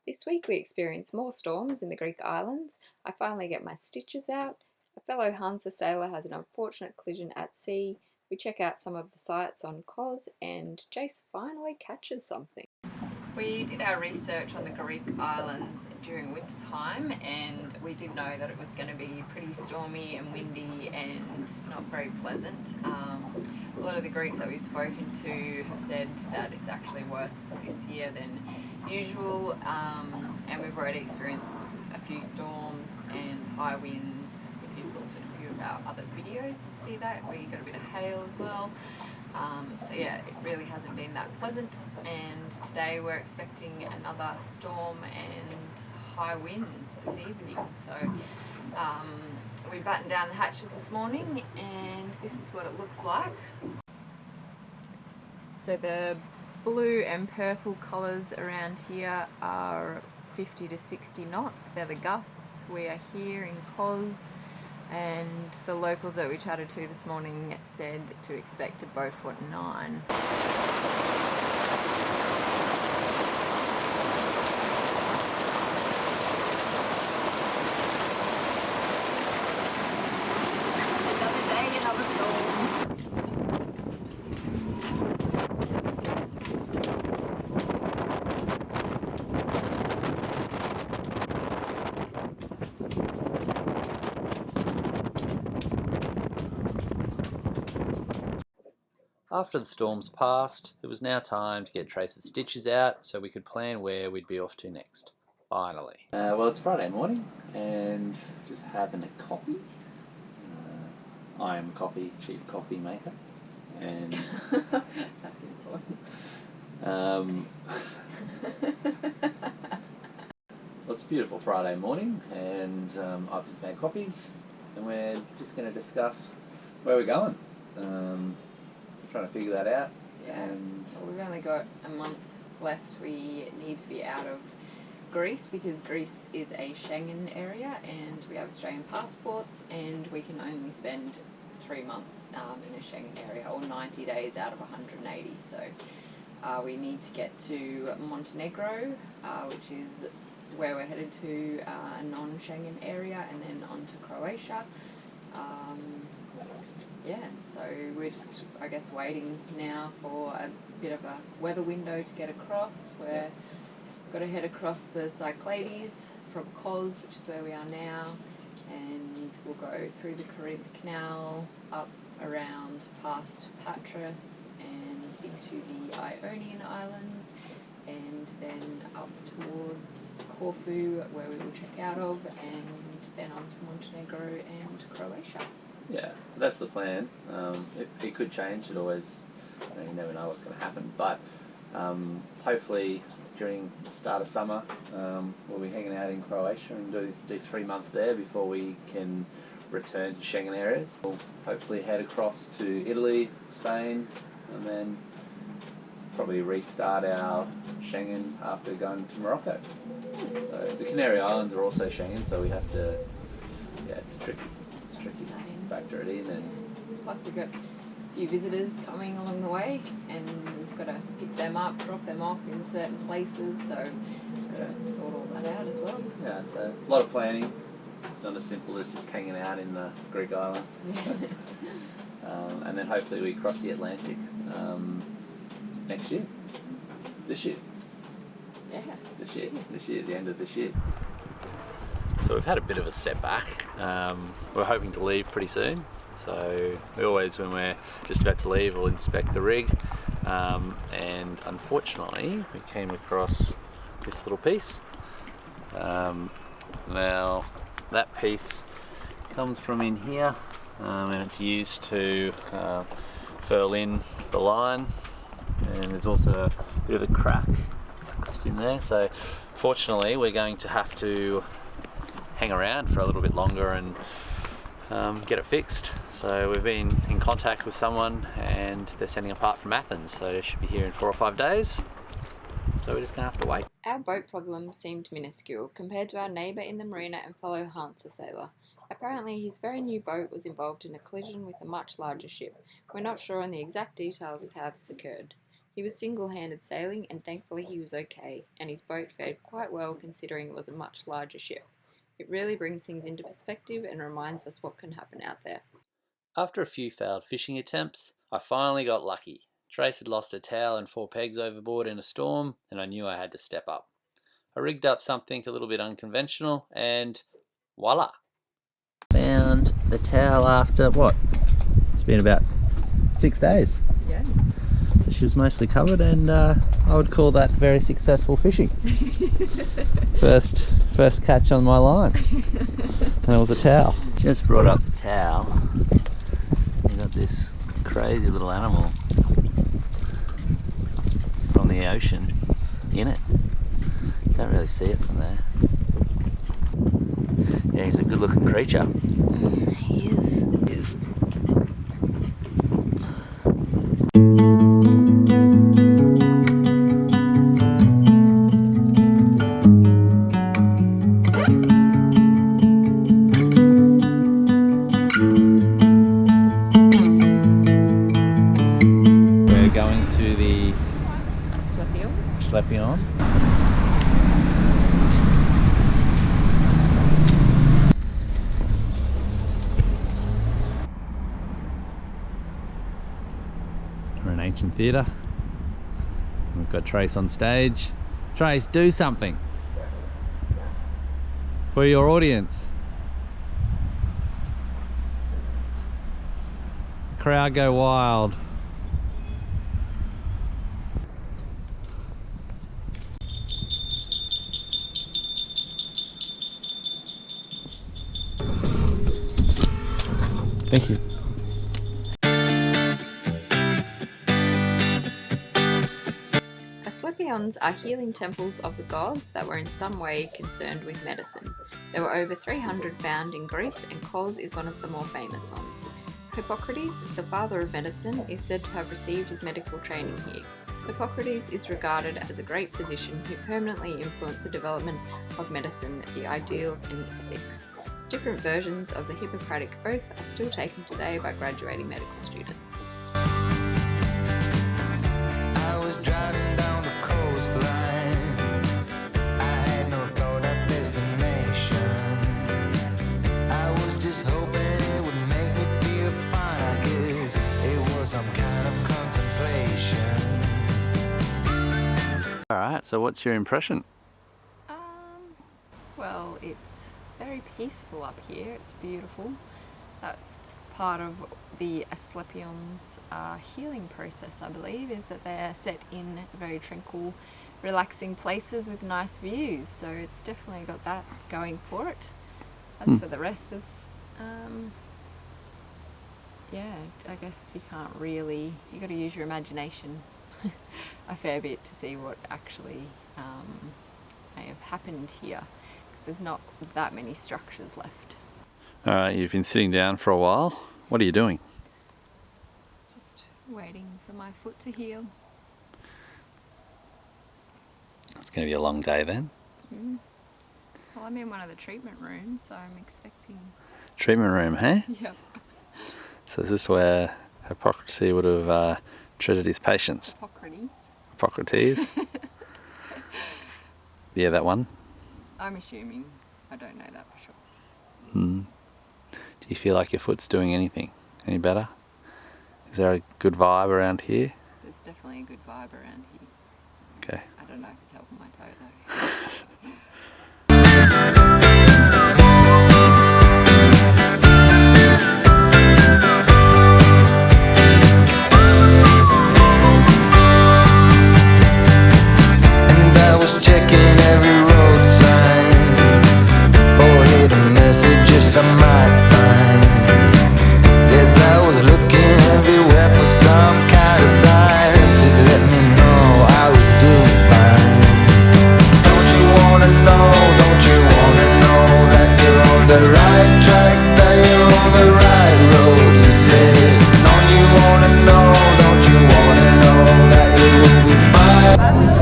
This week we experience more storms in the Greek islands. I finally get my stitches out. A fellow Hanse sailor has an unfortunate collision at sea. We check out some of the sights on Kos, and Jase finally catches something. We did our research on the Greek islands during winter time, and we did know that it was going to be pretty stormy and windy and not very pleasant. A lot of the Greeks that we've spoken to have said that it's actually worse this year than usual, and we've already experienced a few storms and high winds. If you've looked at a few of our other videos, you'll see that we got a bit of hail as well. So yeah, it really hasn't been that pleasant, and today we're expecting another storm and high winds this evening. So we battened down the hatches this morning, and this is what it looks like. So the blue and purple colours around here are 50 to 60 knots. They're the gusts. We are here in Kos, and the locals that we chatted to this morning said to expect a Beaufort 9. Another day, another storm. After the storms passed, it was now time to get Trace's stitches out so we could plan where we'd be off to next. Finally. Well, it's Friday morning and just having a coffee. I am chief coffee maker, and That's important. well, it's a beautiful Friday morning, and I've just made coffees, and we're just going to discuss where we're going. Trying to figure that out. Yeah. And well, we've only got a month left. We need to be out of Greece because Greece is a Schengen area, and we have Australian passports, and we can only spend 3 months in a Schengen area, or 90 days out of 180. So we need to get to Montenegro, which is where we're headed to, a non-Schengen area, and then on to Croatia. Yeah, so we're just, I guess, waiting now for a bit of a weather window to get across. We're got to head across the Cyclades from Kos, which is where we are now, and we'll go through the Canal, up around past Patras and into the Ionian Islands, and then up towards Corfu, where we will check out of, and then on to Montenegro and Croatia. yeah, so that's the plan. It could change. It always, you never know what's going to happen. But hopefully during the start of summer, we'll be hanging out in Croatia and do 3 months there before we can return to Schengen areas. We'll hopefully head across to Italy, Spain, and then probably restart our Schengen after going to Morocco. So the Canary Islands are also Schengen, so we have to, yeah, it's tricky factor it in. And plus we've got a few visitors coming along the way, and we've got to pick them up, drop them off in certain places, so we've got to sort all that out as well. Yeah, so a lot of planning. It's not as simple as just hanging out in the Greek islands. And then hopefully we cross the Atlantic next year. This year. Yeah. This year, the end of this year. So we've had a bit of a setback. We're hoping to leave pretty soon. So we always, when we're just about to leave, we'll inspect the rig. And unfortunately, we came across this little piece. Now, that piece comes from in here, and it's used to furl in the line. And there's also a bit of a crack just in there. So fortunately, we're going to have to hang around for a little bit longer and get it fixed. So we've been in contact with someone, and they're sending a part from Athens, so it should be here in 4 or 5 days. So we're just gonna have to wait. Our boat problem seemed minuscule compared to our neighbour in the marina and fellow Hanse sailor. Apparently his very new boat was involved in a collision with a much larger ship. We're not sure on the exact details of how this occurred. He was single-handed sailing, and thankfully he was okay, and his boat fared quite well considering it was a much larger ship. It really brings things into perspective and reminds us what can happen out there. After a few failed fishing attempts, I finally got lucky. Trace had lost a towel and 4 pegs overboard in a storm, and I knew I had to step up. I rigged up something a little bit unconventional, and voila! Found the towel after, what? It's been about 6 days. Yeah. So she was mostly covered, and I would call that very successful fishing. First catch on my line, and it was a towel. Just brought up the towel. You got this crazy little animal from the ocean in it. Can't really see it from there. Yeah, he's a good looking creature. He is. We're going to the Asklepion. We're in ancient theatre. We've got Trace on stage. Trace, do something for your audience. The crowd go wild. Thank you. Asklepions are healing temples of the gods that were in some way concerned with medicine. There were over 300 found in Greece, and Kos is one of the more famous ones. Hippocrates, the father of medicine, is said to have received his medical training here. Hippocrates is regarded as a great physician who permanently influenced the development of medicine, the ideals and ethics. Different versions of the Hippocratic Oath are still taken today by graduating medical students. I was driving down the coastline. I had no thought of destination. I was just hoping it would make me feel fine. I guess it was some kind of contemplation. Alright, so what's your impression? Well, it's very peaceful up here. It's beautiful. That's part of the Asklepion's healing process, I believe, is that they are set in very tranquil, relaxing places with nice views. So it's definitely got that going for it. As for the rest, it's yeah, I guess you can't really. You got to use your imagination a fair bit to see what actually may have happened here. There's not that many structures left. Alright, you've been sitting down for a while. What are you doing? Just waiting for my foot to heal. It's going to be a long day then. Well, I'm in one of the treatment rooms, so I'm expecting... Treatment room, hey? Yep. So is this where Hippocrates would have treated his patients? Hippocrates? Yeah, that one. I'm assuming. I don't know that for sure. Do you feel like your foot's doing anything? Any better? Is there a good vibe around here? There's definitely a good vibe around here. Okay. I don't know if it's helping my toe though. And I was checking every road sign for hidden messages I might find. Yes, I was looking everywhere for some kind of sign to let me know I was doing fine. Don't you wanna know that you're on the right track, that you're on the right road, you said. Don't you wanna know that you will be fine?